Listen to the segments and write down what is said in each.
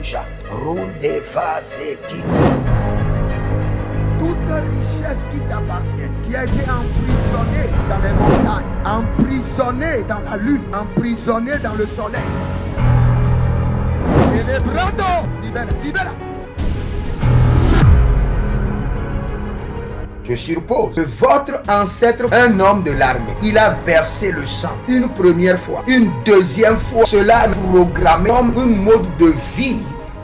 Rouja, Ronde Vazeki. Toute richesse qui t'appartient, qui a été emprisonnée dans les montagnes, emprisonnée dans la lune, emprisonnée dans le soleil. Célébrando, libère, libère. Je suppose que votre ancêtre, un homme de l'armée, il a versé le sang une première fois, une deuxième fois. Cela est programmé comme un mode de vie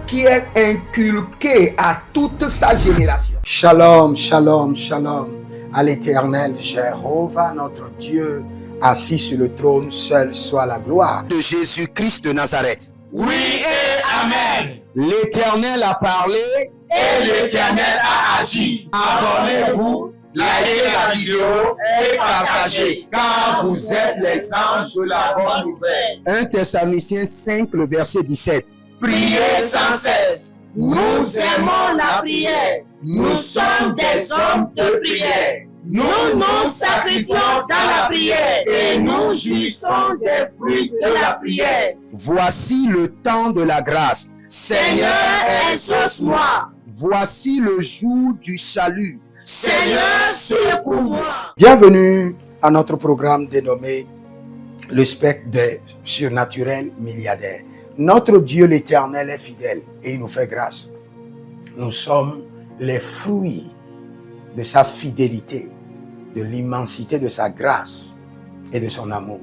qui est inculqué à toute sa génération. Shalom, shalom, shalom à l'Éternel, Jéhovah, notre Dieu, assis sur le trône, seul soit la gloire. De Jésus-Christ de Nazareth. Oui et Amen. L'Éternel a parlé et l'Éternel a agi. Abonnez-vous, likez la vidéo et partagez, car vous êtes les anges de la bonne nouvelle. 1 Thessaloniciens 5, le verset 17. Priez sans cesse. Nous aimons la prière. Nous sommes des hommes de prière. Nous nous sacrifions dans la prière et nous jouissons des fruits de la prière. Voici le temps de la grâce. Seigneur, exauce-moi. Voici le jour du salut. Seigneur, secours-moi. Bienvenue à notre programme dénommé le spectre des surnaturels milliardaires. Notre Dieu l'Éternel est fidèle et il nous fait grâce. Nous sommes les fruits de sa fidélité, de l'immensité de sa grâce et de son amour.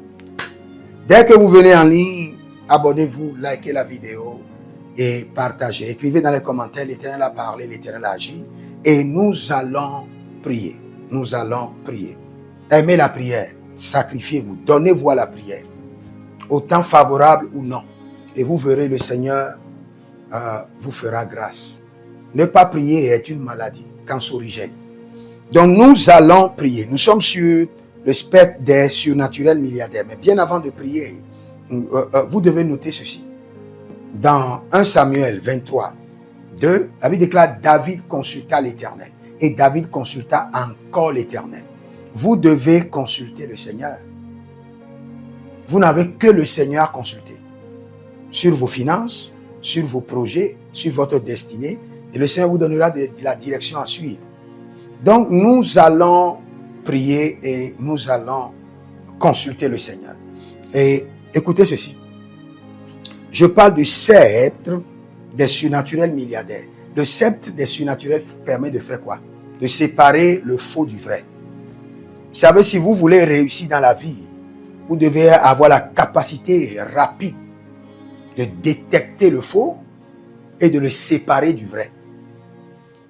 Dès que vous venez en ligne, abonnez-vous, likez la vidéo et partagez. Écrivez dans les commentaires, l'Éternel a parlé, l'Éternel a agi et nous allons prier. Nous allons prier. Aimez la prière, sacrifiez-vous, donnez-vous à la prière, au temps favorable ou non. Et vous verrez, le Seigneur vous fera grâce. Ne pas prier est une maladie cancérigène. Donc nous allons prier. Nous sommes sur le spectre des surnaturels milliardaires. Mais bien avant de prier, vous devez noter ceci. Dans 1 Samuel 23, 2, la Bible déclare David consulta l'Éternel. Et David consulta encore l'Éternel. Vous devez consulter le Seigneur. Vous n'avez que le Seigneur à consulter. Sur vos finances, sur vos projets, sur votre destinée. Et le Seigneur vous donnera de la direction à suivre. Donc, nous allons prier et nous allons consulter le Seigneur. Et écoutez ceci. Je parle du sceptre des surnaturels milliardaires. Le sceptre des surnaturels permet de faire quoi? De séparer le faux du vrai. Vous savez, si vous voulez réussir dans la vie, vous devez avoir la capacité rapide de détecter le faux et de le séparer du vrai.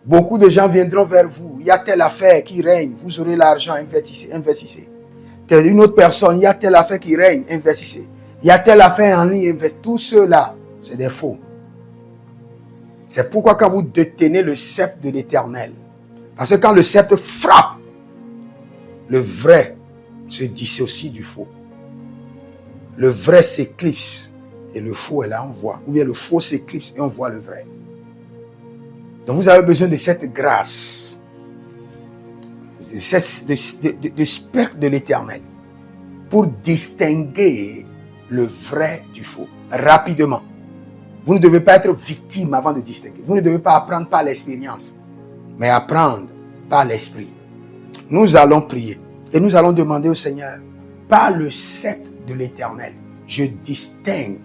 Beaucoup de gens viendront vers vous. Il y a telle affaire qui règne. Vous aurez l'argent, investissez. Une autre personne, il y a telle affaire qui règne, investissez. Il y a telle affaire en ligne, investissez. Tout cela, c'est des faux. C'est pourquoi quand vous détenez le sceptre de l'Éternel, parce que quand le sceptre frappe, le vrai se dissocie du faux. Le vrai s'éclipse et le faux est là, on voit. Ou bien le faux s'éclipse et on voit le vrai. Donc vous avez besoin de cette grâce, de spectre de l'Éternel, pour distinguer le vrai du faux, rapidement. Vous ne devez pas être victime avant de distinguer. Vous ne devez pas apprendre par l'expérience, mais apprendre par l'esprit. Nous allons prier et nous allons demander au Seigneur, par le sceptre de l'Éternel, je distingue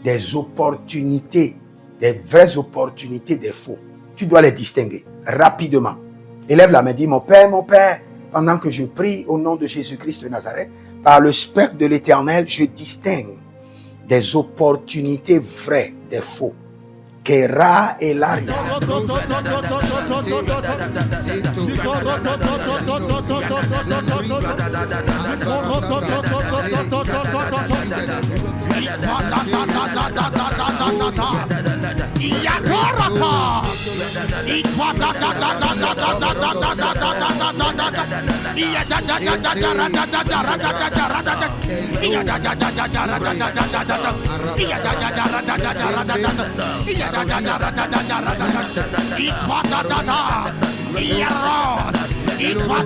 des opportunités, des vraies opportunités des faux. Tu dois les distinguer rapidement. Élève la main, dis, mon Père, pendant que je prie au nom de Jésus-Christ de Nazareth, par le spectre de l'Éternel, je distingue des opportunités vraies des faux. Kera et Laria. Iya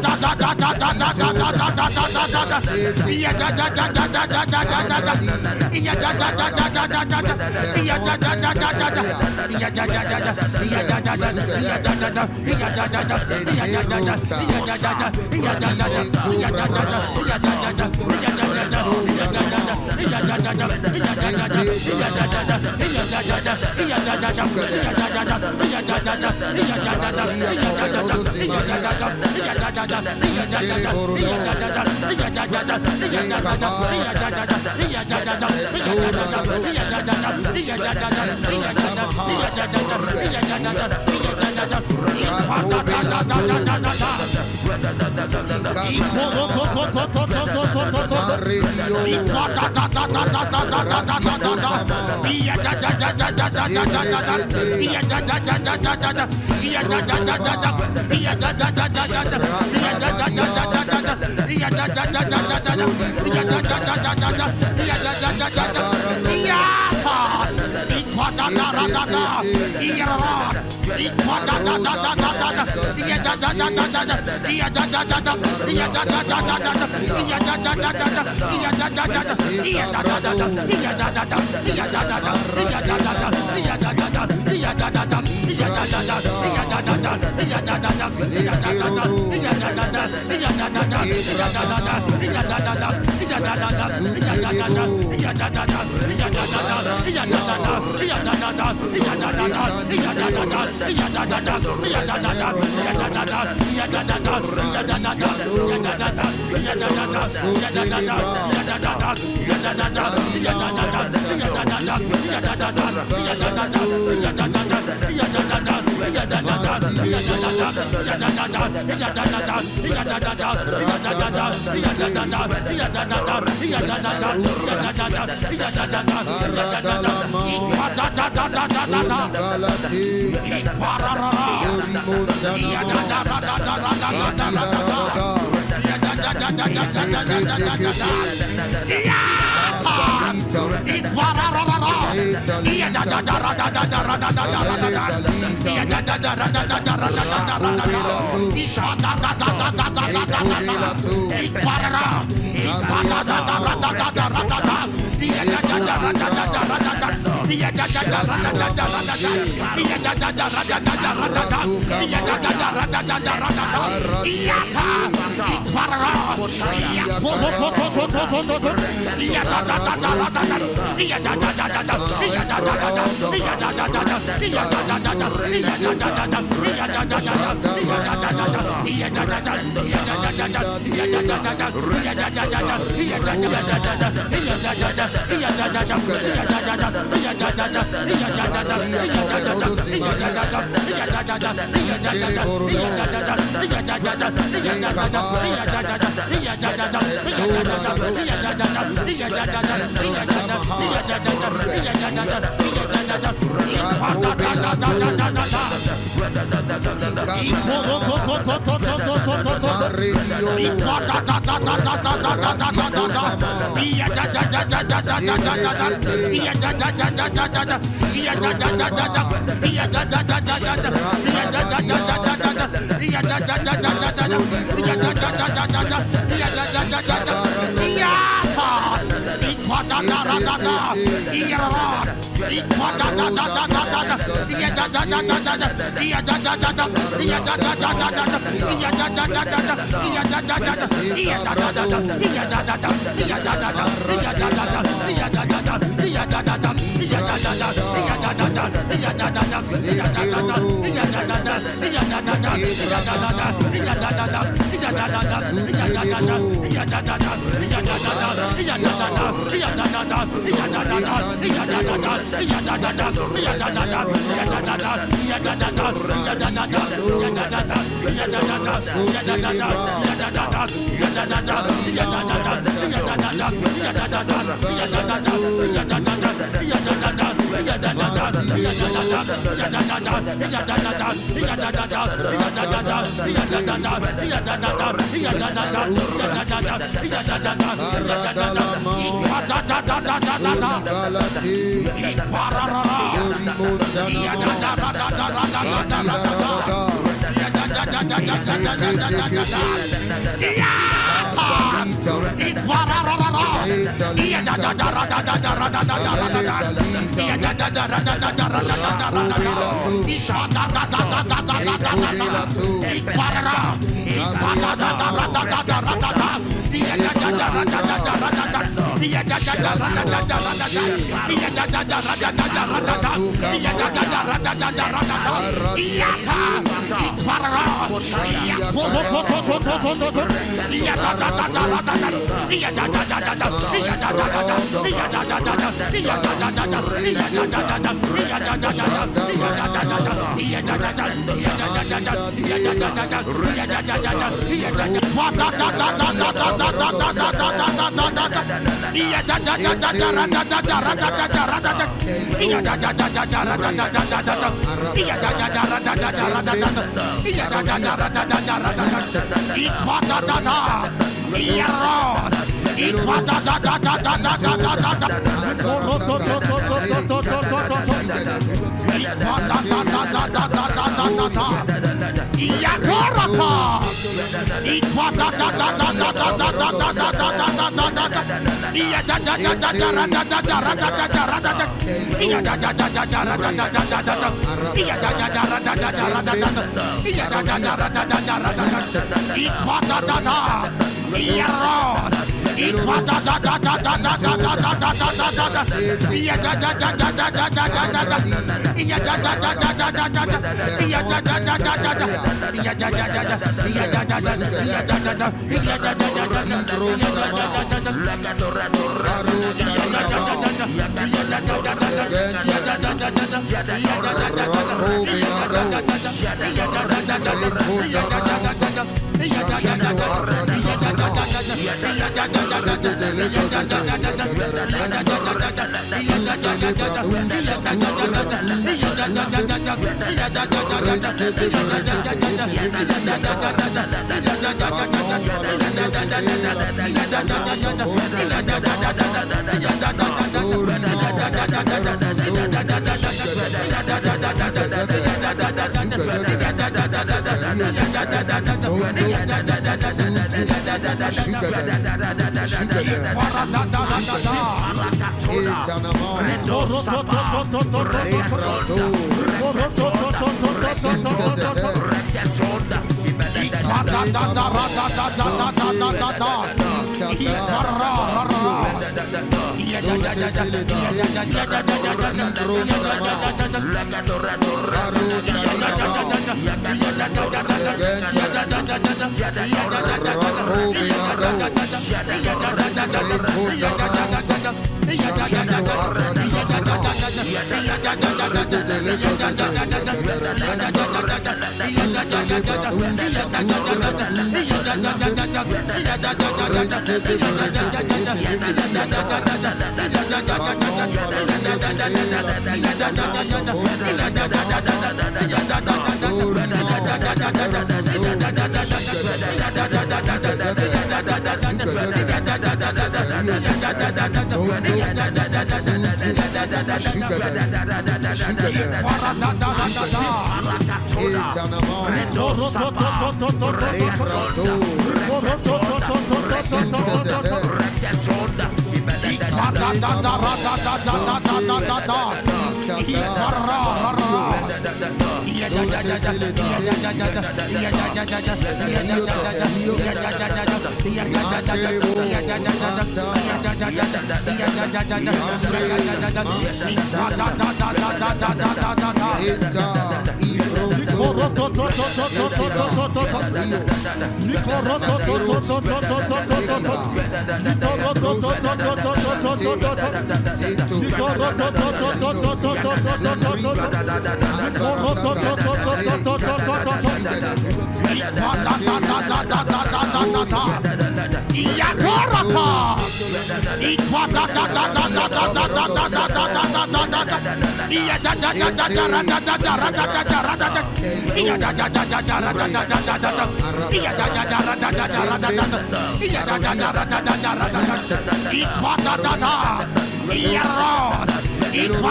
Iya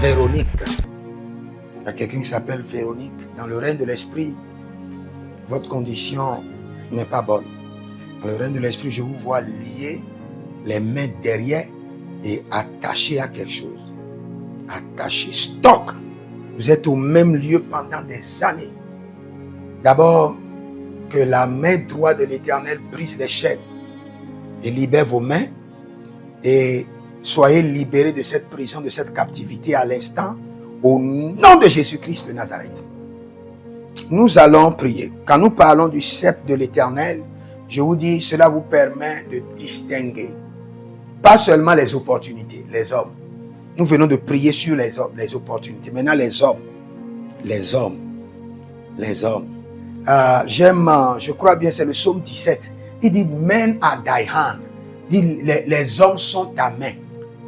Véronique. Il y a quelqu'un qui s'appelle Véronique. Dans le règne de l'esprit, votre condition n'est pas bonne. Dans le règne de l'esprit, je vous vois lier les mains derrière et attaché à quelque chose. Attaché, stock. Vous êtes au même lieu pendant des années. D'abord, que la main droite de l'Éternel brise les chaînes et libère vos mains et soyez libérés de cette prison, de cette captivité à l'instant, au nom de Jésus-Christ de Nazareth. Nous allons prier. Quand nous parlons du sceptre de l'Éternel, je vous dis, cela vous permet de distinguer pas seulement les opportunités, les hommes. Nous venons de prier sur les hommes, les opportunités. Maintenant, les hommes. Je crois bien, c'est le psaume 17. Il dit, men are thy hand. Il dit, les hommes sont ta main.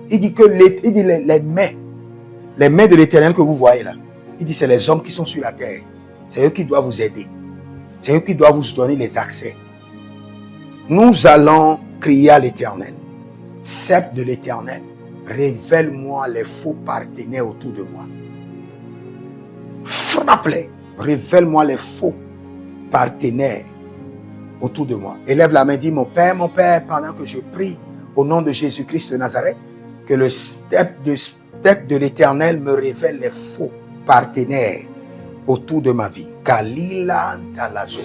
Il dit que les mains de l'Éternel que vous voyez là, il dit, c'est les hommes qui sont sur la terre. C'est eux qui doivent vous aider. C'est eux qui doivent vous donner les accès. Nous allons crier à l'Éternel. Sceptre de l'Éternel, révèle-moi les faux partenaires autour de moi. Frappe-les. Révèle-moi les faux partenaires autour de moi. Élève la main, dis, mon Père, pendant que je prie au nom de Jésus-Christ de Nazareth, que le sceptre de l'Éternel me révèle les faux partenaires autour de ma vie. Kalila Antalazo.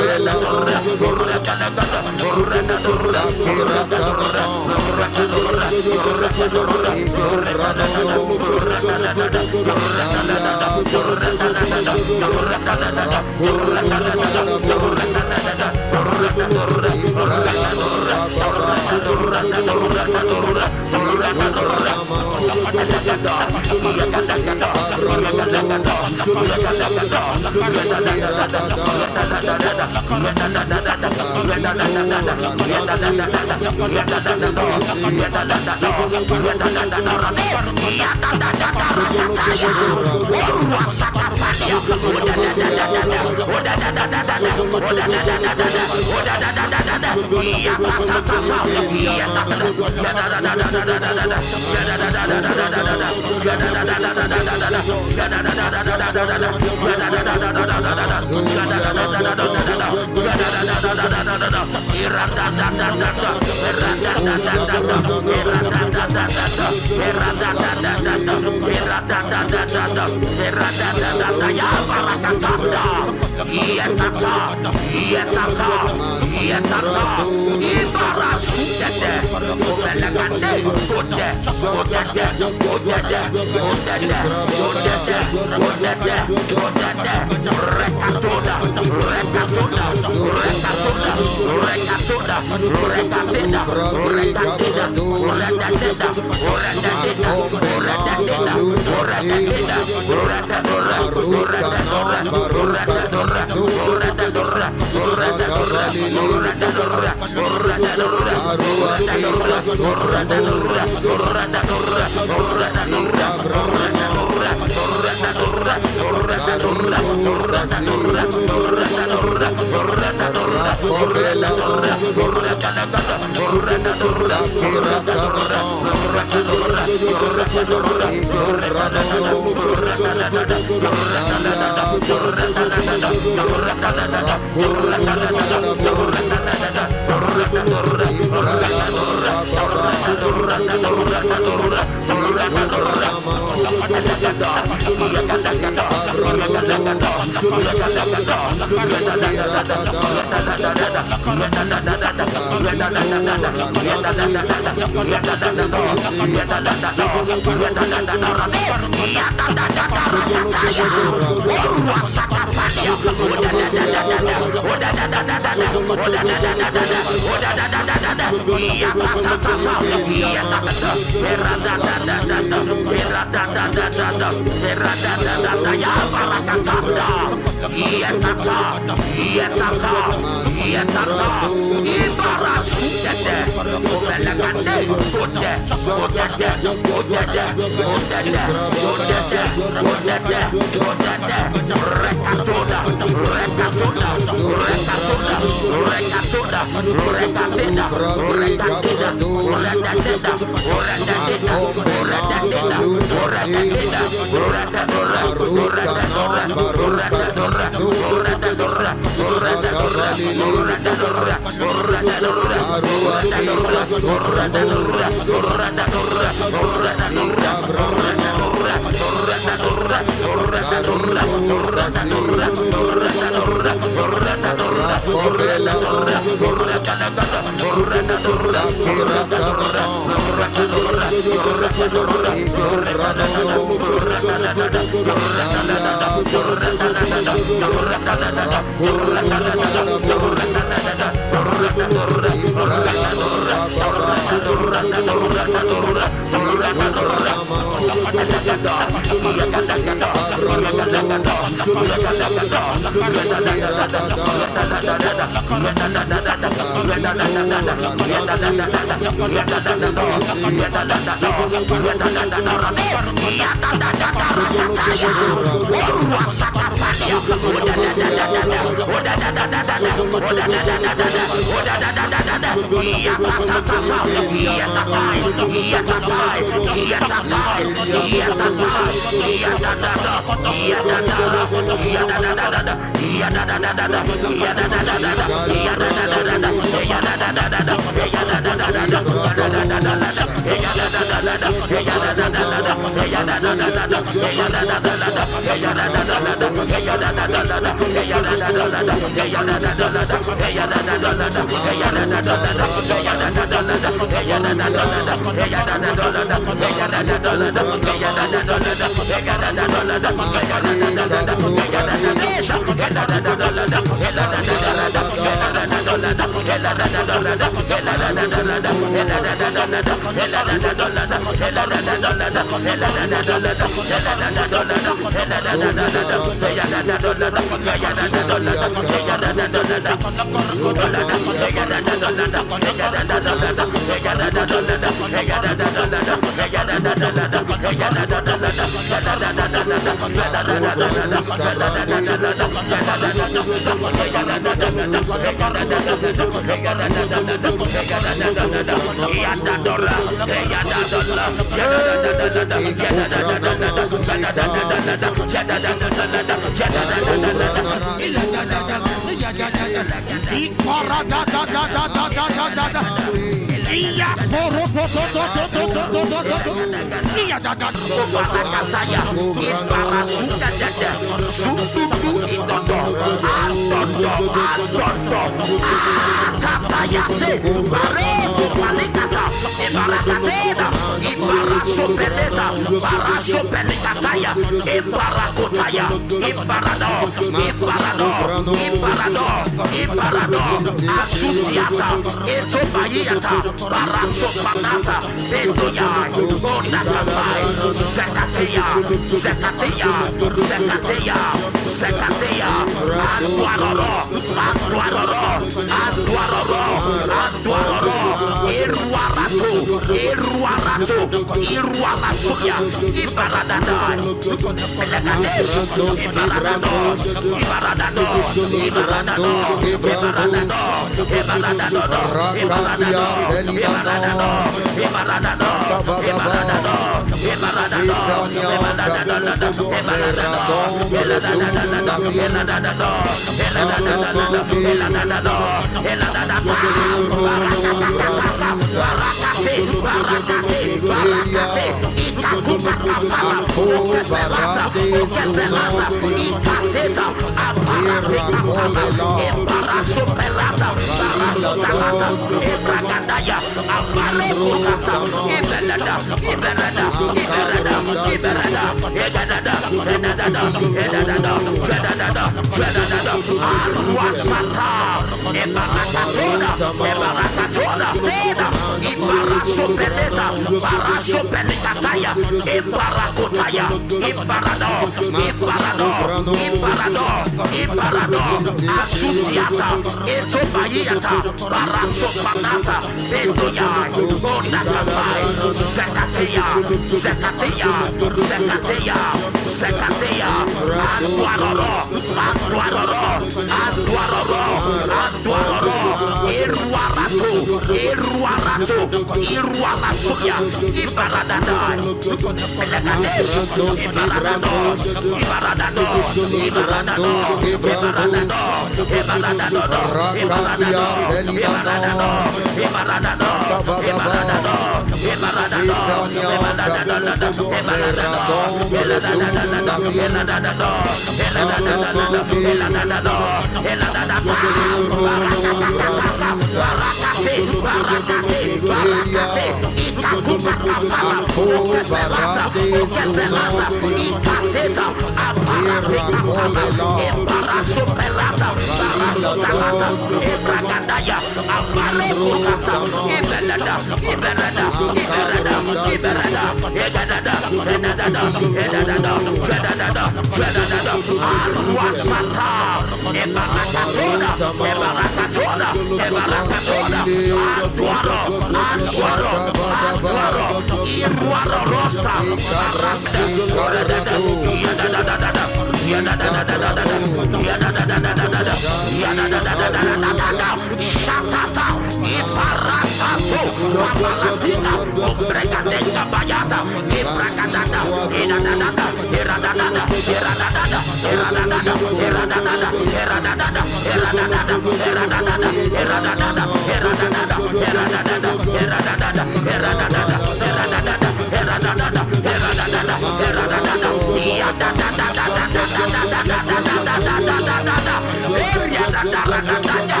Yaragadaya,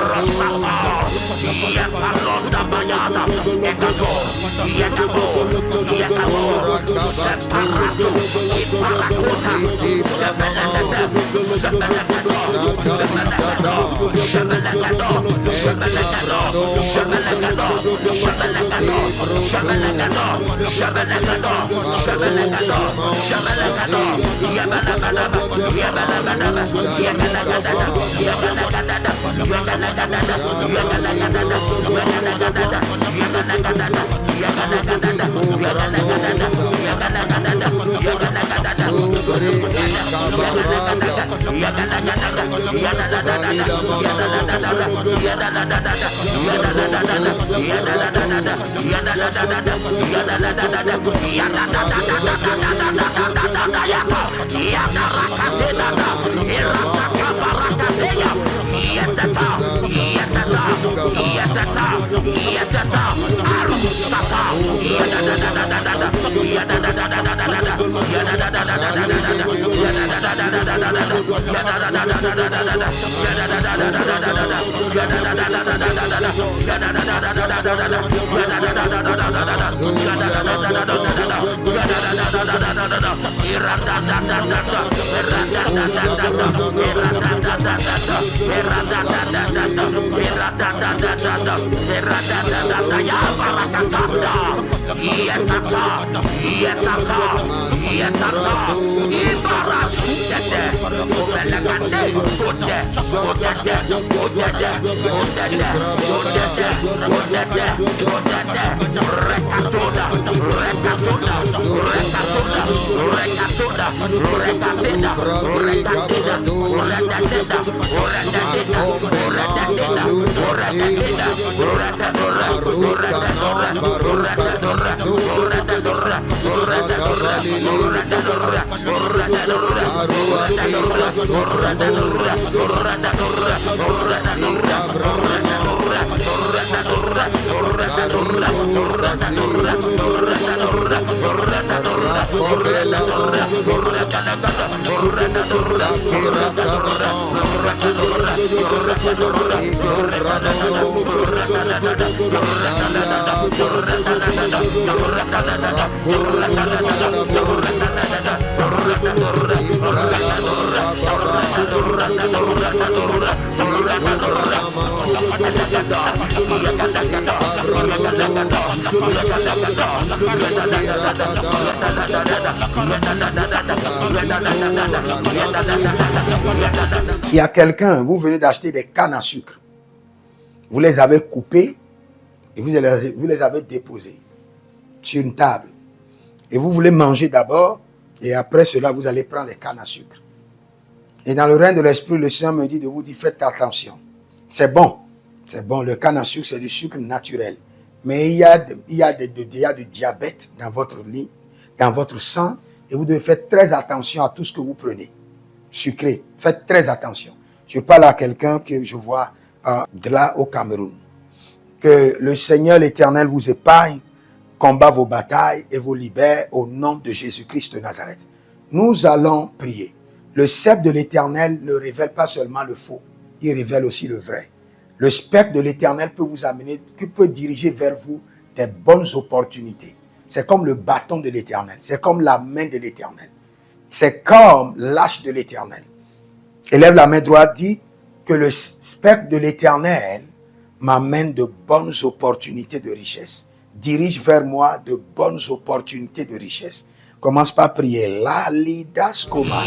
Rosapa, Yakalonda Bayata, Ekabo, Yakabo, Yakabo, Separato, Iparakuta, Sebelagata, Sebelagado, Sebelagado, Sebelagado, Sebelagado, Sebelagado, Sebelagado, Sebelagado, Sebelagado, Sebelagado, Sebelagado, Yabalagada, Yabalagada, Yabalagada, Yabalagada, Il y a quelqu'un, vous venez d'acheter des cannes à sucre. Vous les avez coupées et vous les avez déposées sur une table. Et vous voulez manger d'abord et après cela, vous allez prendre les cannes à sucre. Et dans le règne de l'esprit, le Seigneur me dit de vous dire, faites attention. C'est bon, le canne à sucre, c'est du sucre naturel. Mais il y a du diabète dans votre lit, dans votre sang, et vous devez faire très attention à tout ce que vous prenez. Sucré, faites très attention. Je parle à quelqu'un que je vois de là au Cameroun. Que le Seigneur l'Éternel vous épargne, combat vos batailles et vous libère au nom de Jésus-Christ de Nazareth. Nous allons prier. Le sceptre de l'Éternel ne révèle pas seulement le faux, il révèle aussi le vrai. Le spectre de l'Éternel peut vous amener, peut diriger vers vous des bonnes opportunités. C'est comme le bâton de l'Éternel, c'est comme la main de l'Éternel. C'est comme l'âge de l'Éternel. Élève la main droite, dit que le spectre de l'Éternel m'amène de bonnes opportunités de richesse. Dirige vers moi de bonnes opportunités de richesse. Commence par prier. La lidas koma.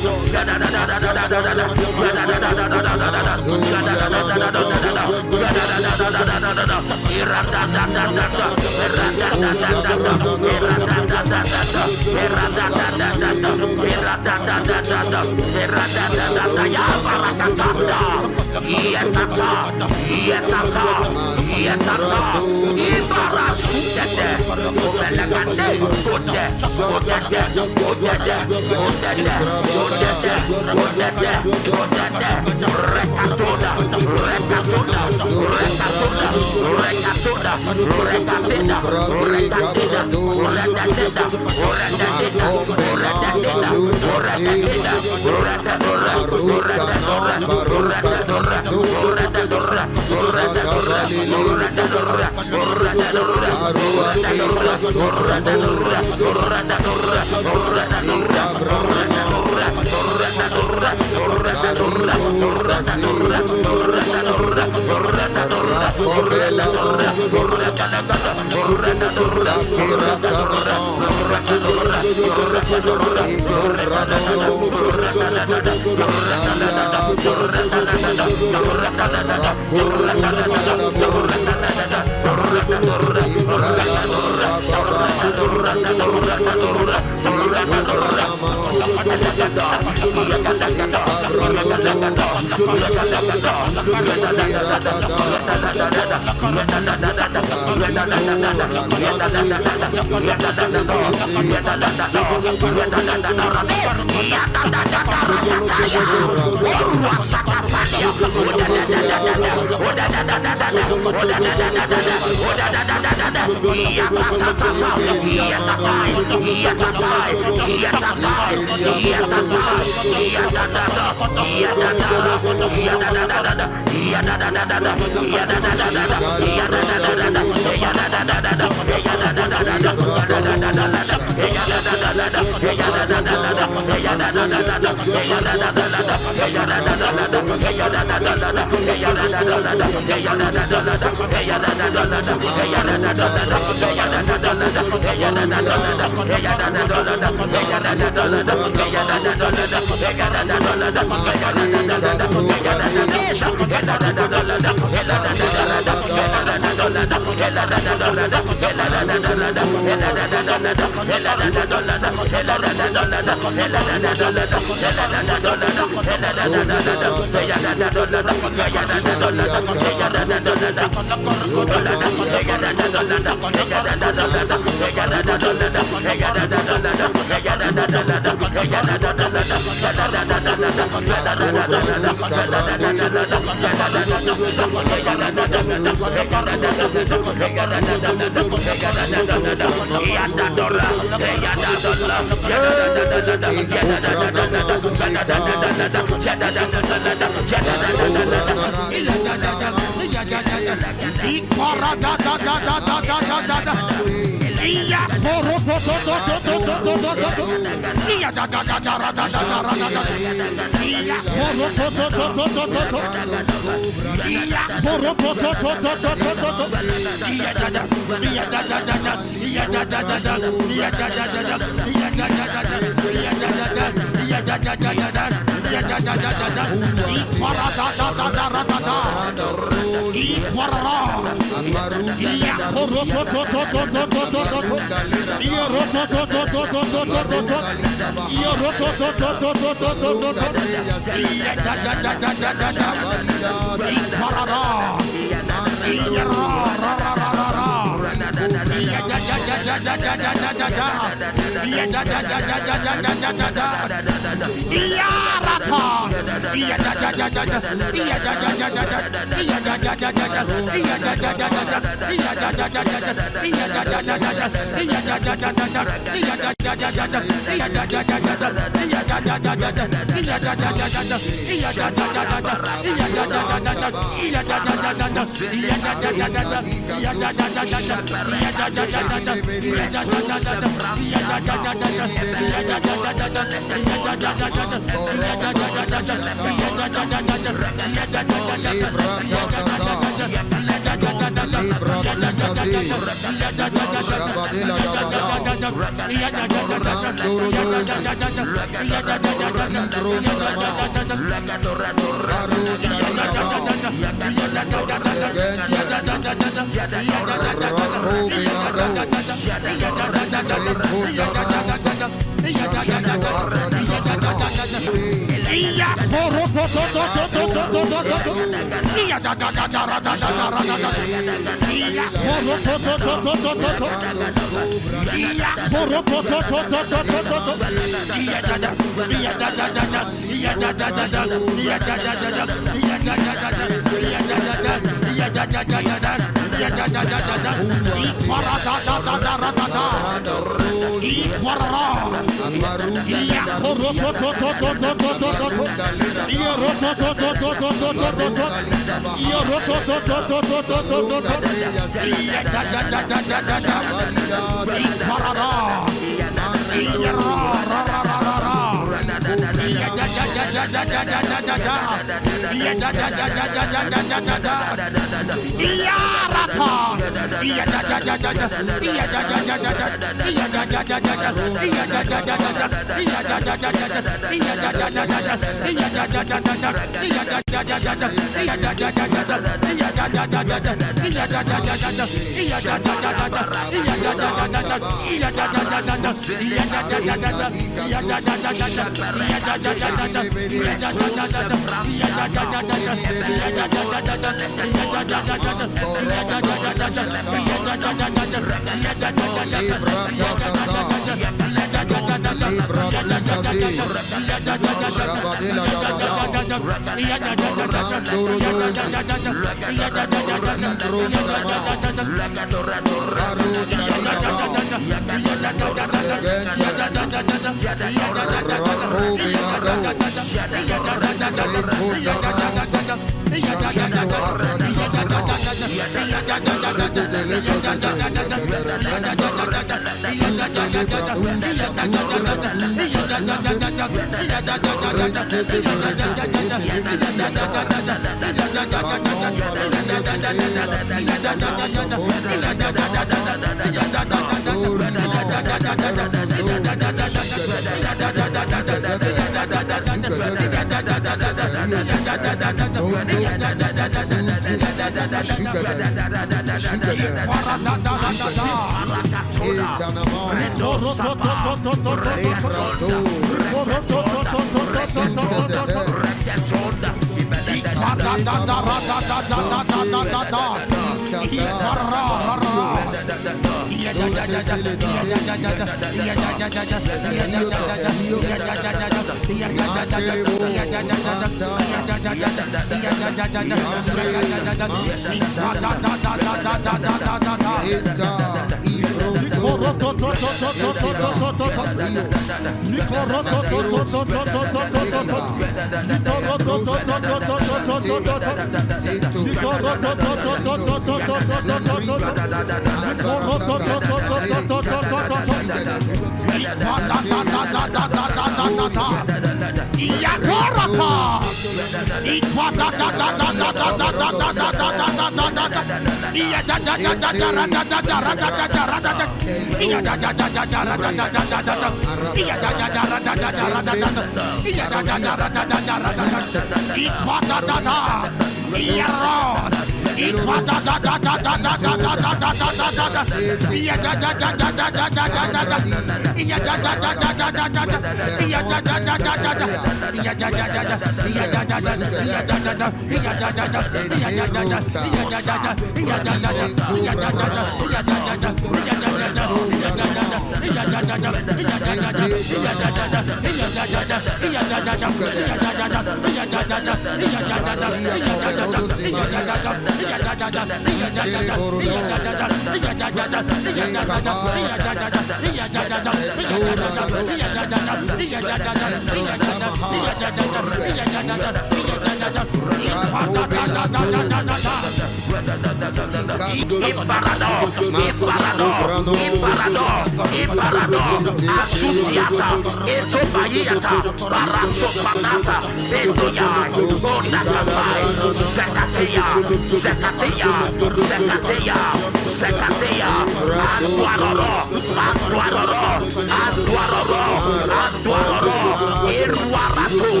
Eruarato,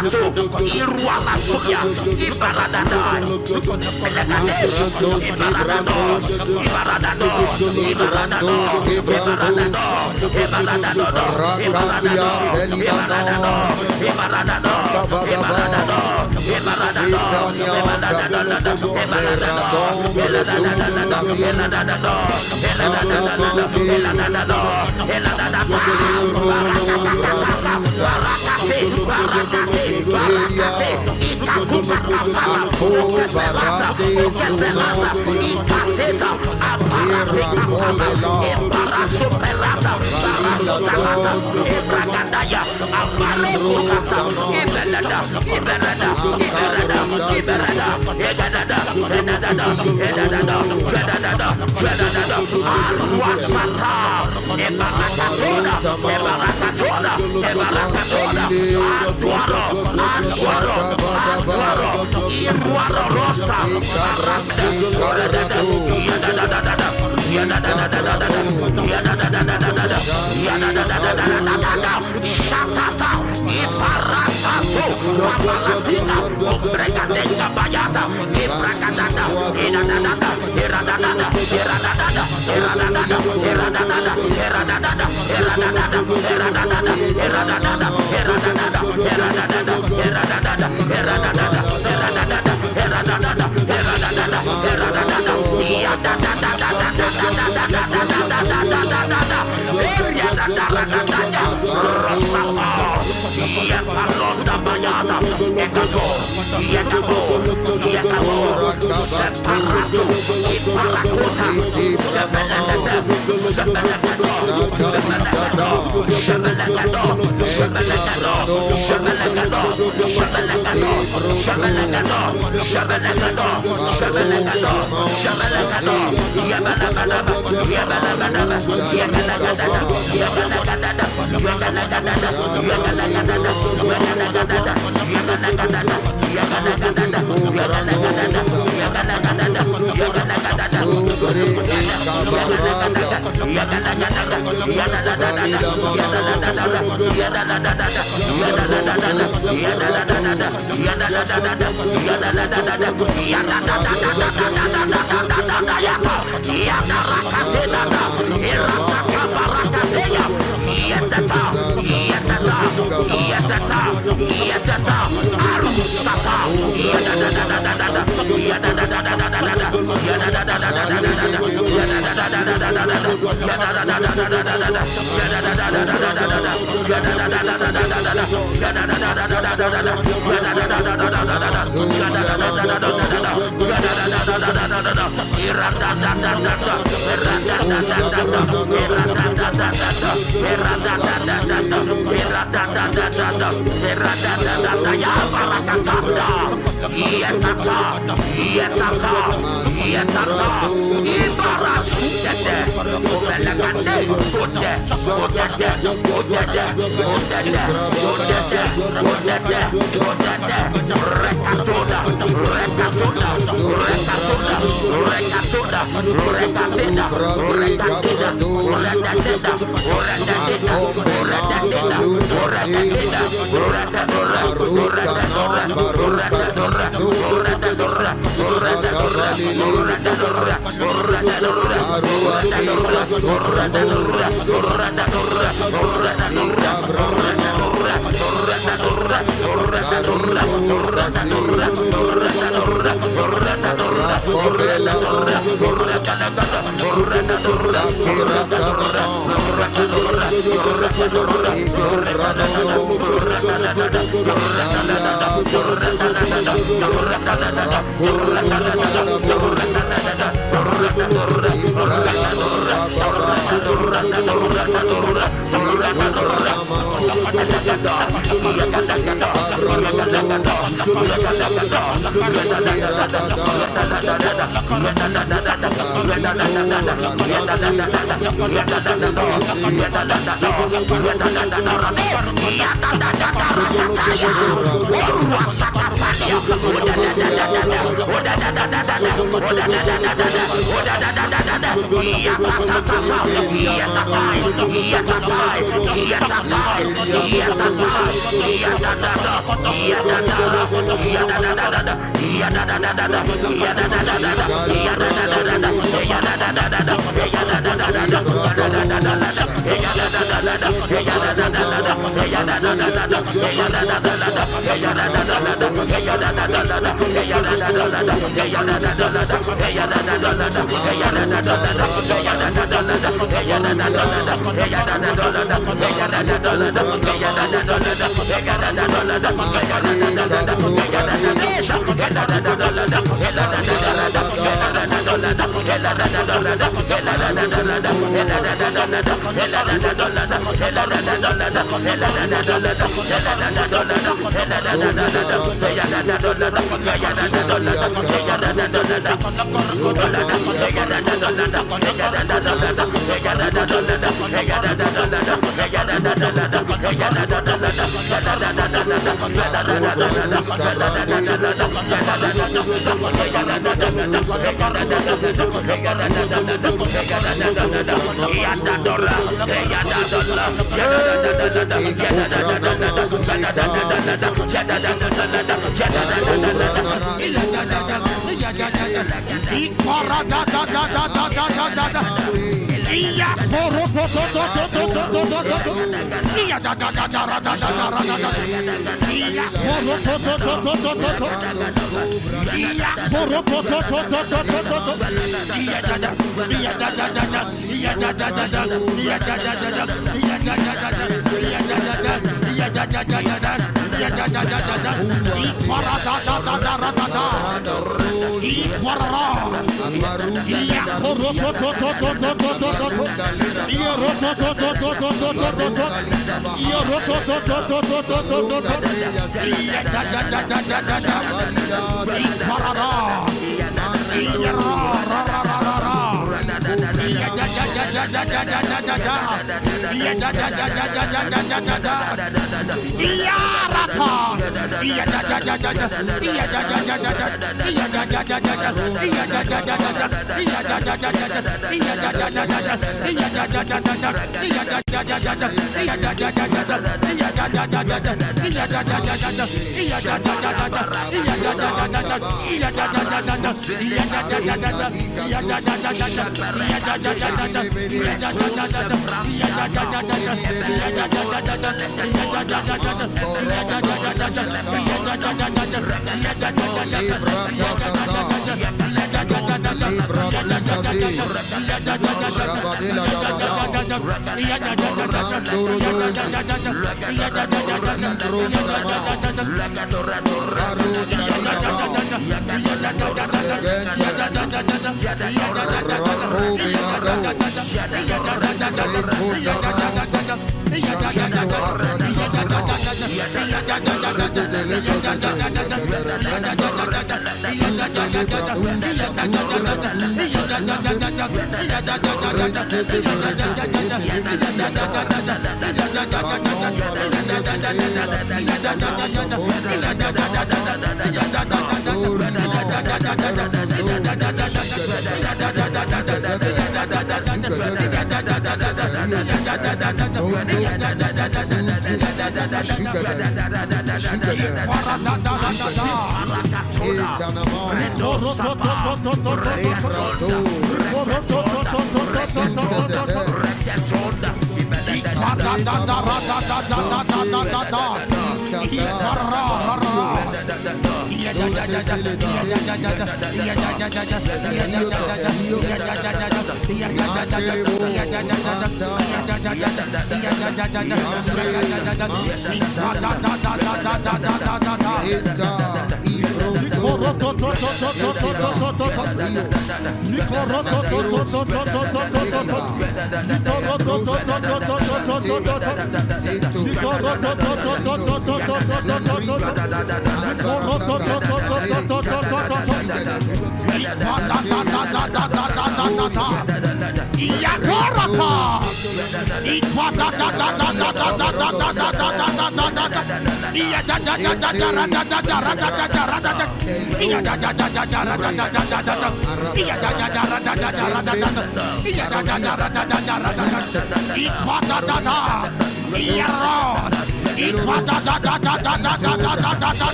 Iparato, Iruama Suya, Ibaradada, Pelagadesh, Ibaradado, Ibaradado, Ibaradado, Ibaradado, Ibaradado,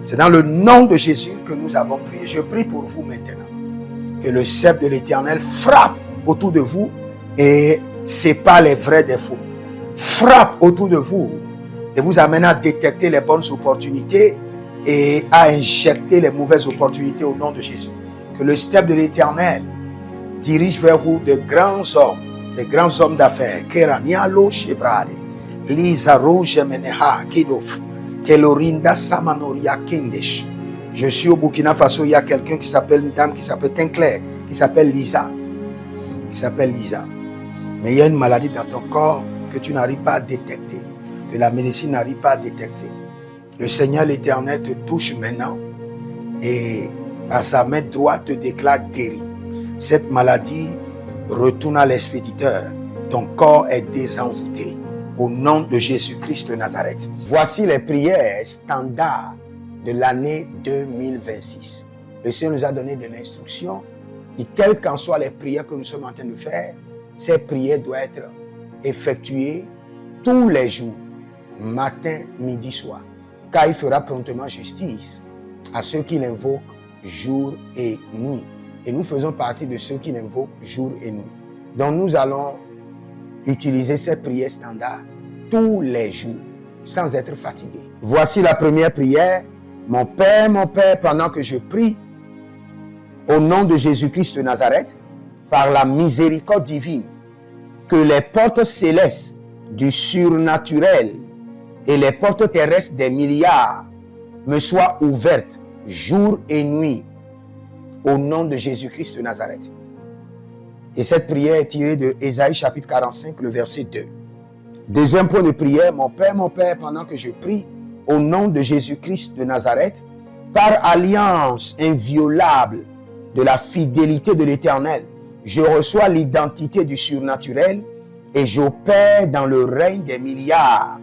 C'est dans le nom de Jésus que nous avons prié. Je prie pour vous maintenant. Que le sceptre de l'Éternel frappe autour de vous et sépare les vrais des faux. Frappe autour de vous et vous amène à détecter les bonnes opportunités et à injecter les mauvaises opportunités au nom de Jésus. Que le sceptre de l'Éternel dirige vers vous de grands hommes d'affaires. Keranialo Shebrade, Lisa Rouge Meneha, Kidof, Telorinda Samanoria Kindesh. Je suis au Burkina Faso, il y a quelqu'un qui s'appelle, une dame qui s'appelle Tinclair, qui s'appelle Lisa. Mais il y a une maladie dans ton corps que tu n'arrives pas à détecter, que la médecine n'arrive pas à détecter. Le Seigneur l'Éternel te touche maintenant et à sa main droite te déclare guéri. Cette maladie retourne à l'expéditeur. Ton corps est désenvoûté. Au nom de Jésus-Christ de Nazareth. Voici les prières standards de l'année 2026. Le Seigneur nous a donné de l'instruction et quelles qu'en soient les prières que nous sommes en train de faire, ces prières doivent être effectuées tous les jours, matin, midi, soir. Car il fera promptement justice à ceux qui l'invoquent jour et nuit. Et nous faisons partie de ceux qui l'invoquent jour et nuit. Donc nous allons utiliser ces prières standards tous les jours, sans être fatigués. Voici la première prière. Mon Père, pendant que je prie, au nom de Jésus-Christ de Nazareth, par la miséricorde divine, que les portes célestes du surnaturel et les portes terrestres des milliards me soient ouvertes jour et nuit, au nom de Jésus-Christ de Nazareth. Et cette prière est tirée de Ésaïe chapitre 45, le verset 2. Deuxième point de prière, mon Père, pendant que je prie, au nom de Jésus-Christ de Nazareth, par alliance inviolable de la fidélité de l'Éternel, je reçois l'identité du surnaturel et j'opère dans le règne des milliards.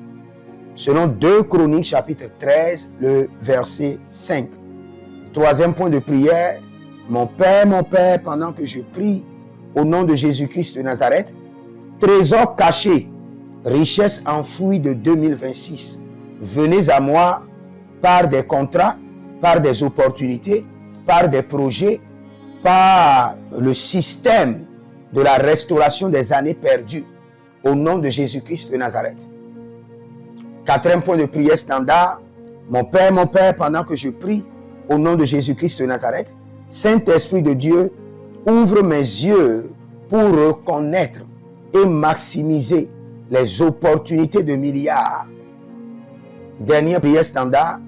Selon 2 Chroniques chapitre 13, le verset 5. Troisième point de prière, mon Père, pendant que je prie, au nom de Jésus-Christ de Nazareth, trésor caché, richesse enfouie de 2026, venez à moi par des contrats, par des opportunités, par des projets, par le système de la restauration des années perdues, au nom de Jésus-Christ de Nazareth. Quatrième point de prière standard, mon Père, pendant que je prie, au nom de Jésus-Christ de Nazareth, Saint-Esprit de Dieu, ouvre mes yeux pour reconnaître et maximiser les opportunités de milliards. Dernière prière standard,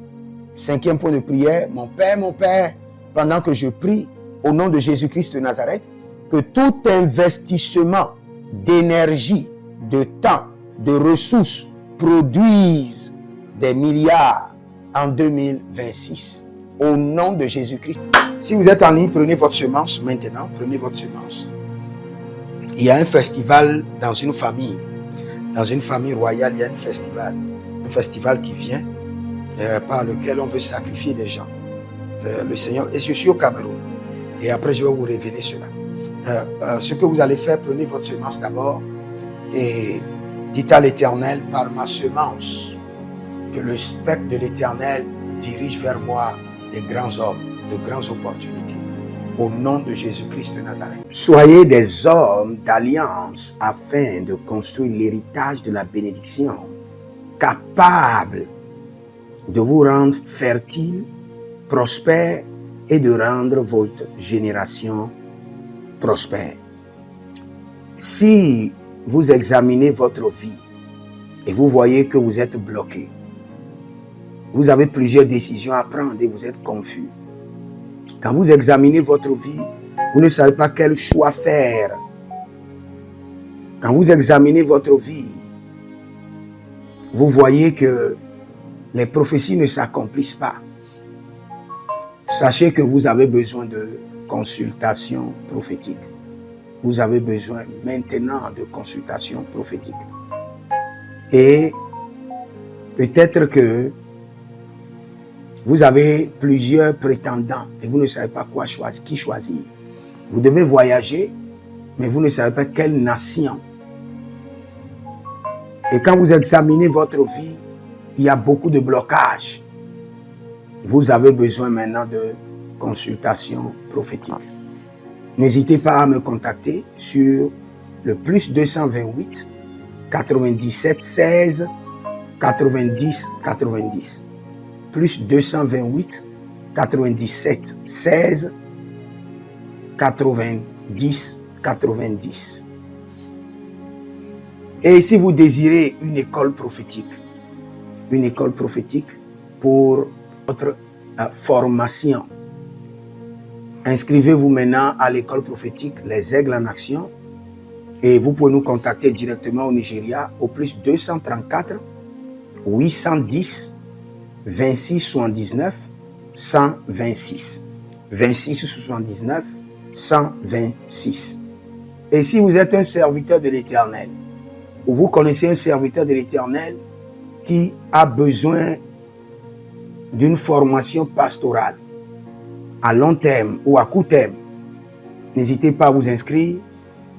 cinquième point de prière, mon Père, pendant que je prie, au nom de Jésus-Christ de Nazareth, que tout investissement d'énergie, de temps, de ressources produise des milliards en 2026. Au nom de Jésus-Christ. Si vous êtes en ligne, prenez votre semence maintenant. Prenez votre semence. Il y a un festival dans une famille. Dans une famille royale, il y a un festival qui vient par lequel on veut sacrifier des gens. Le Seigneur, et je suis au Cameroun. Et après, je vais vous révéler cela. Ce que vous allez faire, prenez votre semence d'abord et dites à l'Éternel, par ma semence, que le spectre de l'Éternel dirige vers moi des grands hommes, de grandes opportunités. Au nom de Jésus-Christ de Nazareth. Soyez des hommes d'alliance afin de construire l'héritage de la bénédiction, capables de vous rendre fertile, prospère et de rendre votre génération prospère. Si vous examinez votre vie et vous voyez que vous êtes bloqué, vous avez plusieurs décisions à prendre et vous êtes confus. Quand vous examinez votre vie, vous ne savez pas quel choix faire. Quand vous examinez votre vie, vous voyez que les prophéties ne s'accomplissent pas. Sachez que vous avez besoin de consultation prophétique. Vous avez besoin maintenant de consultation prophétique. Et Peut-être que vous avez plusieurs prétendants et vous ne savez pas quoi choisir, qui choisir. Vous devez voyager, mais vous ne savez pas quelle nation. Et quand vous examinez votre vie, il y a beaucoup de blocages. Vous avez besoin maintenant de consultation prophétique. N'hésitez pas à me contacter sur le plus 228 97 16 90 90. Plus 228 97 16 90 90. Et si vous désirez une école prophétique pour votre formation, inscrivez-vous maintenant à l'école prophétique Les Aigles en Action et vous pouvez nous contacter directement au Nigeria au plus 234 810 26 79 126. 26 79 126. Et si vous êtes un serviteur de l'Éternel, ou vous connaissez un serviteur de l'Éternel qui a besoin d'une formation pastorale à long terme ou à court terme, n'hésitez pas à vous inscrire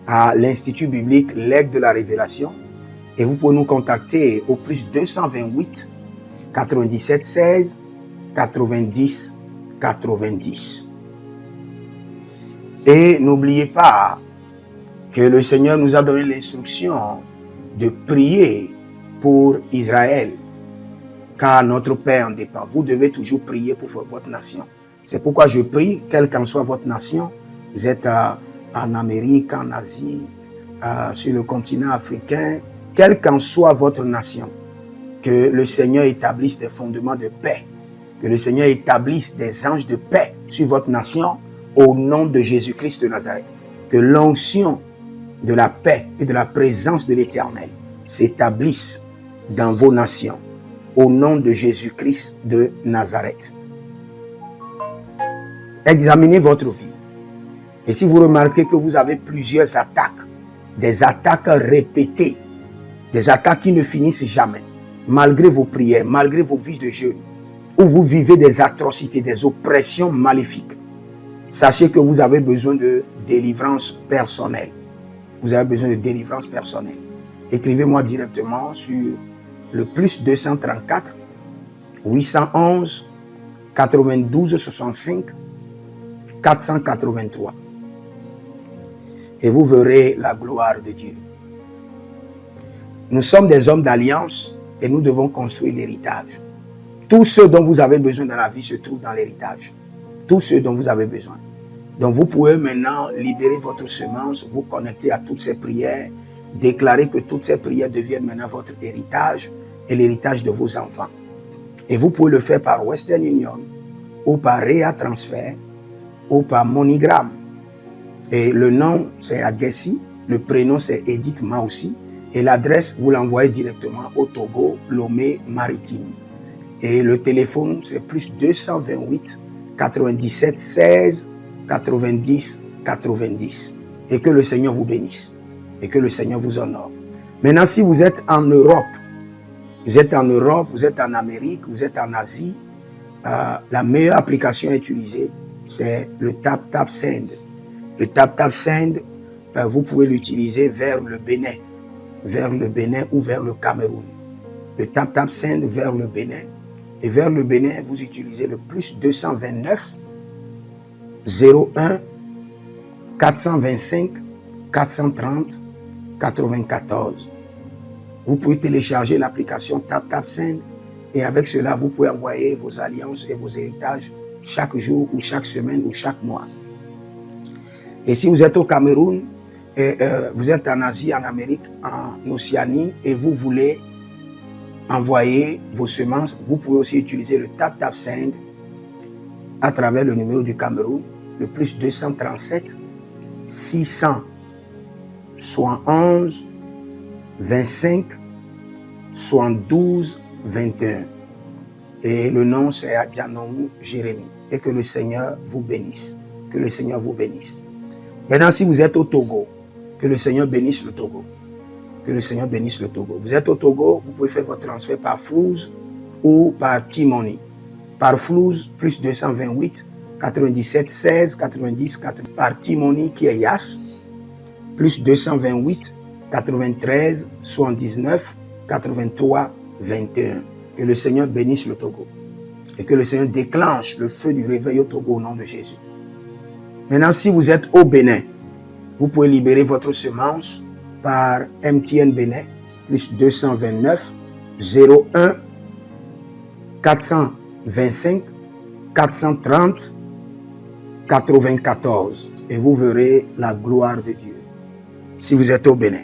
à l'Institut biblique L'Aigle de la Révélation et vous pouvez nous contacter au plus 228 97 16 90 90. Et n'oubliez pas que le Seigneur nous a donné l'instruction de prier pour Israël, car notre paix en dépend. Vous devez toujours prier pour votre nation. C'est pourquoi je prie, quelle qu'en soit votre nation, vous êtes en Amérique, en Asie, sur le continent africain, quelle qu'en soit votre nation, que le Seigneur établisse des fondements de paix, que le Seigneur établisse des anges de paix sur votre nation au nom de Jésus-Christ de Nazareth. Que l'onction de la paix et de la présence de l'Éternel s'établisse dans vos nations au nom de Jésus-Christ de Nazareth. Examinez votre vie. Et si vous remarquez que vous avez plusieurs attaques, des attaques répétées, des attaques qui ne finissent jamais, malgré vos prières, malgré vos vies de jeûne, où vous vivez des atrocités, des oppressions maléfiques, sachez que vous avez besoin de délivrance personnelle. Vous avez besoin de délivrance personnelle. Écrivez-moi directement sur le plus 234 811 92 65 483. Et vous verrez la gloire de Dieu. Nous sommes des hommes d'alliance et nous devons construire l'héritage. Tout ce dont vous avez besoin dans la vie se trouve dans l'héritage. Tout ce dont vous avez besoin. Donc vous pouvez maintenant libérer votre semence, vous connecter à toutes ces prières, déclarer que toutes ces prières deviennent maintenant votre héritage et l'héritage de vos enfants. Et vous pouvez le faire par Western Union ou par Rea Transfer ou par MoneyGram. Et le nom c'est Agessi, le prénom c'est Edith Maussi et l'adresse vous l'envoyez directement au Togo, Lomé Maritime. Et le téléphone c'est plus 228 97 16 90 90. Et que le Seigneur vous bénisse. Et que le Seigneur vous honore. Maintenant, si vous êtes en Europe, vous êtes en Amérique, vous êtes en Asie, la meilleure application à utiliser, c'est le TapTapSend. Le TapTapSend, vous pouvez l'utiliser vers le Bénin ou vers le Cameroun. Le TapTapSend vers le Bénin. Et vers le Bénin, vous utilisez le plus 229 01 425 430 94. Vous pouvez télécharger l'application TapTapSend et avec cela, vous pouvez envoyer vos alliances et vos héritages chaque jour ou chaque semaine ou chaque mois. Et si vous êtes au Cameroun, vous êtes en Asie, en Amérique, en Océanie et vous voulez envoyer vos semences, vous pouvez aussi utiliser le TapTapSend à travers le numéro du Cameroun, le plus 237 671 25 72 21. Et le nom c'est Adjanou Jérémie. Et que le Seigneur vous bénisse. Que le Seigneur vous bénisse. Maintenant, si vous êtes au Togo, que le Seigneur bénisse le Togo. Que le Seigneur bénisse le Togo. Vous êtes au Togo, vous pouvez faire votre transfert par Flouz ou par T-Money. Par Flouz, plus 228 97 16 90 4. Par T-Money qui est Yas, plus 228 93 79 83 21. Que le Seigneur bénisse le Togo. Et que le Seigneur déclenche le feu du réveil au Togo au nom de Jésus. Maintenant, si vous êtes au Bénin, vous pouvez libérer votre semence par MTN Bénin, plus 229 01 425 430 94. Et vous verrez la gloire de Dieu. Si vous êtes au Bénin.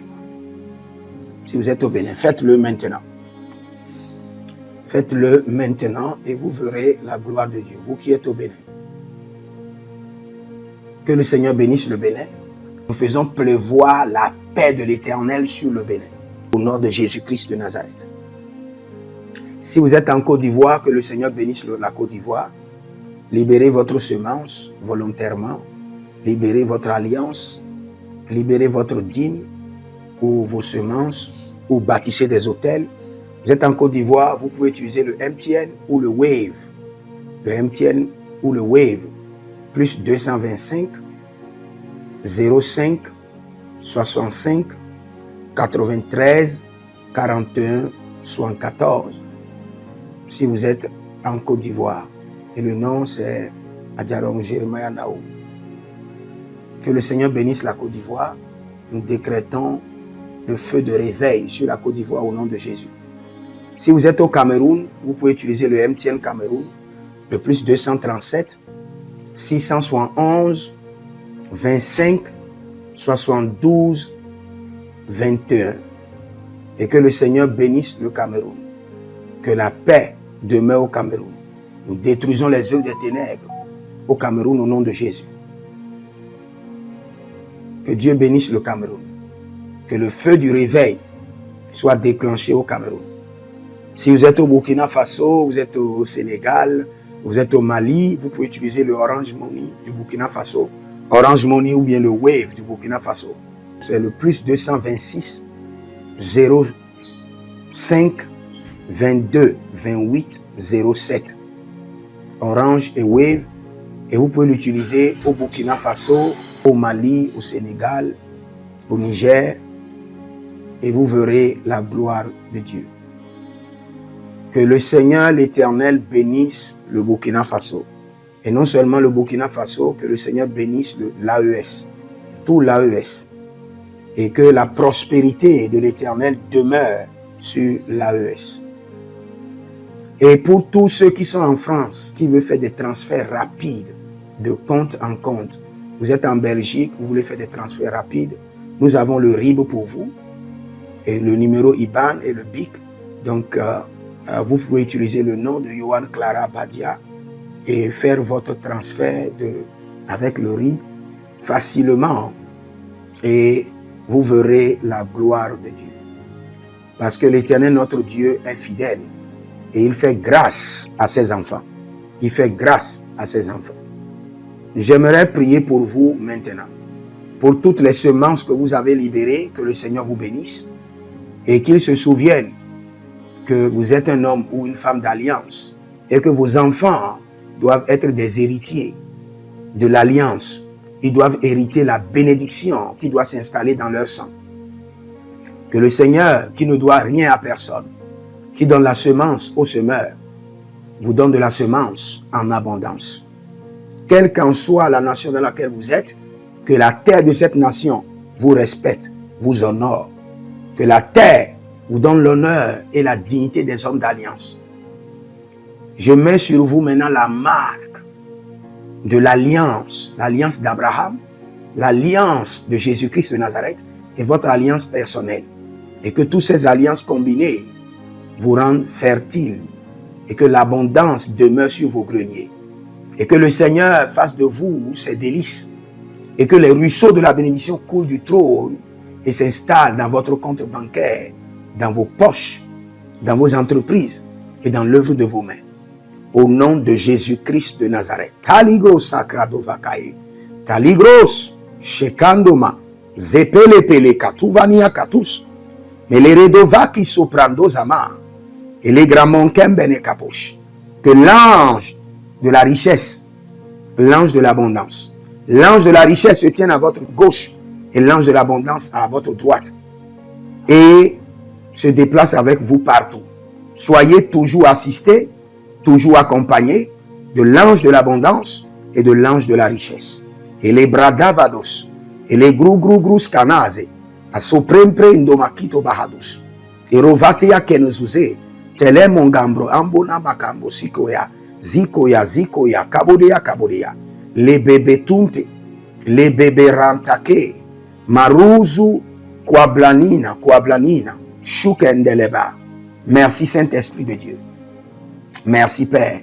Si vous êtes au Bénin, faites-le maintenant. Faites-le maintenant et vous verrez la gloire de Dieu. Vous qui êtes au Bénin. Que le Seigneur bénisse le Bénin. Nous faisons pleuvoir la paix de l'Éternel sur le Bénin. Au nom de Jésus-Christ de Nazareth. Si vous êtes en Côte d'Ivoire, que le Seigneur bénisse la Côte d'Ivoire. Libérez votre semence volontairement. Libérez votre alliance. Libérez votre dîme ou vos semences ou bâtissez des hôtels. Vous êtes en Côte d'Ivoire, vous pouvez utiliser le MTN ou le Wave. Le MTN ou le Wave. Plus 225 05 65 93 41 74. Si vous êtes en Côte d'Ivoire. Et le nom c'est Adjarom Jeremiah Naou. Que le Seigneur bénisse la Côte d'Ivoire. Nous décrétons le feu de réveil sur la Côte d'Ivoire au nom de Jésus. Si vous êtes au Cameroun, vous pouvez utiliser le MTN Cameroun, le plus 237 671 25 72 21. Et que le Seigneur bénisse le Cameroun. Que la paix demeure au Cameroun. Nous détruisons les œuvres des ténèbres au Cameroun au nom de Jésus. Que Dieu bénisse le Cameroun. Que le feu du réveil soit déclenché au Cameroun. Si vous êtes au Burkina Faso, vous êtes au Sénégal, vous êtes au Mali, vous pouvez utiliser le Orange Money du Burkina Faso. Orange Money ou bien le Wave du Burkina Faso. C'est le plus 226 05 22 28 07. Orange et Wave. Et vous pouvez l'utiliser au Burkina Faso, au Mali, au Sénégal, au Niger. Et vous verrez la gloire de Dieu. Que le Seigneur l'Éternel bénisse le Burkina Faso. Et non seulement le Burkina Faso, que le Seigneur bénisse l'AES, tout l'AES. Et que la prospérité de l'Éternel demeure sur l'AES. Et pour tous ceux qui sont en France, qui veulent faire des transferts rapides de compte en compte, vous êtes en Belgique, vous voulez faire des transferts rapides, nous avons le RIB pour vous, et le numéro IBAN et le BIC. Donc, vous pouvez utiliser le nom de Yohan Clara Badia et faire votre transfert avec le RIB facilement. Et vous verrez la gloire de Dieu. Parce que l'Éternel, notre Dieu, est fidèle. Et il fait grâce à ses enfants. Il fait grâce à ses enfants. J'aimerais prier pour vous maintenant. Pour toutes les semences que vous avez libérées, que le Seigneur vous bénisse. Et qu'il se souvienne que vous êtes un homme ou une femme d'alliance. Et que vos enfants doivent être des héritiers de l'alliance. Ils doivent hériter la bénédiction qui doit s'installer dans leur sang. Que le Seigneur, qui ne doit rien à personne, qui donne la semence au semeur, vous donne de la semence en abondance. Quelle qu'en soit la nation dans laquelle vous êtes, que la terre de cette nation vous respecte, vous honore. Que la terre vous donne l'honneur et la dignité des hommes d'alliance. Je mets sur vous maintenant la marque de l'alliance d'Abraham, l'alliance de Jésus-Christ de Nazareth et votre alliance personnelle. Et que toutes ces alliances combinées vous rendent fertiles et que l'abondance demeure sur vos greniers. Et que le Seigneur fasse de vous ses délices et que les ruisseaux de la bénédiction coulent du trône et s'installent dans votre compte bancaire, dans vos poches, dans vos entreprises et dans l'œuvre de vos mains. Au nom de Jésus-Christ de Nazareth. Taligros sacrado vakae. Taligros shekandoma. Zepelepele katuvania katus. Mais les redova qui soprando zama, et les gramons kembene capoche, que l'ange de la richesse, l'ange de l'abondance, l'ange de la richesse se tienne à votre gauche et l'ange de l'abondance à votre droite et se déplace avec vous partout. Soyez toujours assistés, toujours accompagnés de l'ange de l'abondance et de l'ange de la richesse. Et les bradavados, et les gru scanaze, a soprempre indomakito bahadus, et rovatea kenezuze, tele mongambro ambona makambo sikoya, zikoya, kabodea, les bébés tunte, les bébés rantake, maruzu, kwablanina, shukendeleba. Merci Saint-Esprit de Dieu. Merci Père.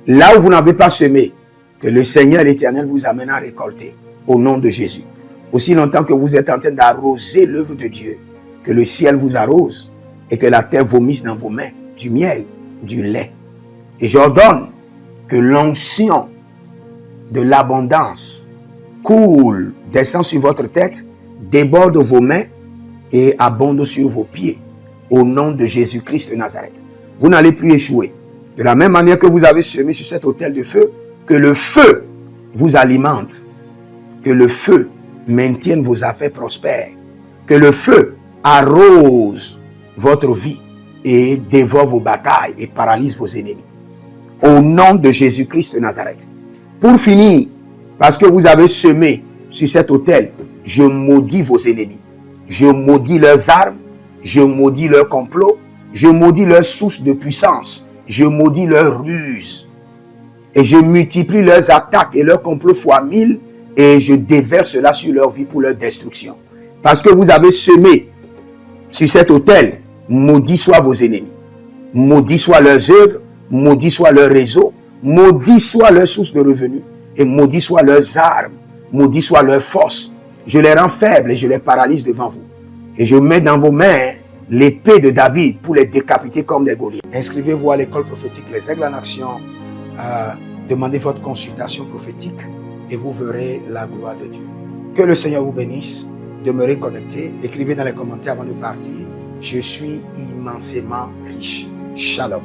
Là où vous n'avez pas semé, que le Seigneur l'Éternel vous amène à récolter au nom de Jésus. Aussi longtemps que vous êtes en train d'arroser l'œuvre de Dieu, que le ciel vous arrose et que la terre vomisse dans vos mains du miel, du lait. Et j'ordonne que l'onction de l'abondance coule, descend sur votre tête, déborde vos mains et abonde sur vos pieds au nom de Jésus-Christ de Nazareth. Vous n'allez plus échouer. De la même manière que vous avez semé sur cet autel de feu, que le feu vous alimente, que le feu maintienne vos affaires prospères, que le feu arrose votre vie et dévore vos batailles et paralyse vos ennemis. Au nom de Jésus-Christ de Nazareth. Pour finir, parce que vous avez semé sur cet autel, je maudis vos ennemis. Je maudis leurs armes, je maudis leurs complots, je maudis leurs sources de puissance, je maudis leurs ruses. Et je multiplie leurs attaques et leurs complots fois 1000 et je déverse cela sur leur vie pour leur destruction. Parce que vous avez semé sur cet autel, maudit soient vos ennemis, maudit soient leurs œuvres, maudit soit leur réseau, maudit soit leur source de revenus et maudit soient leurs armes, maudit soit leur force. Je les rends faibles et je les paralyse devant vous. Et je mets dans vos mains l'épée de David pour les décapiter comme des Goliaths. Inscrivez-vous à l'école prophétique Les Aigles en Action. Demandez votre consultation prophétique et vous verrez la gloire de Dieu. Que le Seigneur vous bénisse. Demeurez connectés. Écrivez dans les commentaires avant de partir. Je suis immensément riche. Shalom.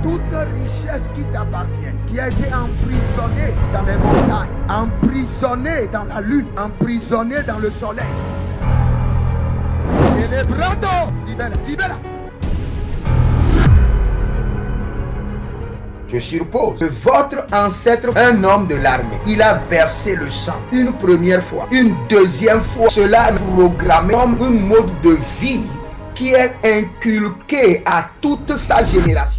Toute richesse qui t'appartient, qui a été emprisonnée dans les montagnes, emprisonnée dans la lune, emprisonnée dans le soleil. Célébrando, libera. Je suppose que votre ancêtre, un homme de l'armée, il a versé le sang une première fois, une deuxième fois. Cela est programmé comme un mode de vie qui est inculqué à toute sa génération.